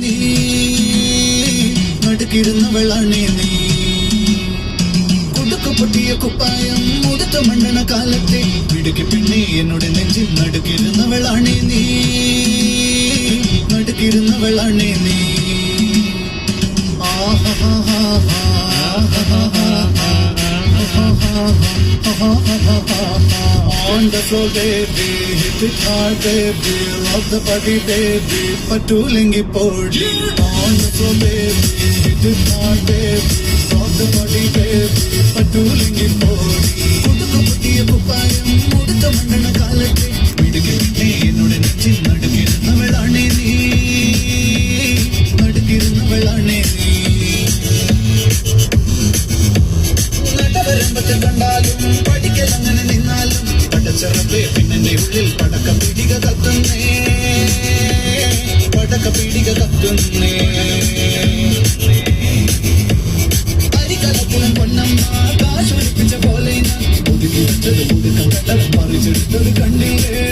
നീ നടുക്കിരുന്നവളാണേ നീ കുടുക്കു പൊട്ടിയ കുപ്പായം മുടുത്ത മണ്ണണ കാലത്തെ പിടുക്കി പെണ്ണെ എന്നോട് നെഞ്ചിൽ നടുക്കിരുന്നവളാണേ നീ നടുക്കിരുന്നവളാണേ നീ On the floor baby, hit it hard baby, rock the body baby, patulingi podi. On the floor baby, hit it hard baby, rock the body baby, patulingi podi. Kudukku puttiya kuppayam mudutha mandana kaalate vidike pinne ennoda nechi nadukirunnavalane nee nadukirunnavalane nee നടവരമ്പത്ത് കണ്ടാലും പഠിക്കലങ്ങനെ നിന്നാലും പടച്ചറപ്പേ പിന്നെന്റെ ഉള്ളിൽ പടക്ക പീടിക കത്തുന്നേ പടക്ക പീടിക കത്തുന്നേ അരികലത്തിലും പൊന്നമ്മ കാശ് ഒളിപ്പിച്ച പോലെ ഒതുക്കി വെച്ചത് ഒതുക്കം കണ്ടത് പറിച്ചെടുത്തത് കണ്ടില്ലേ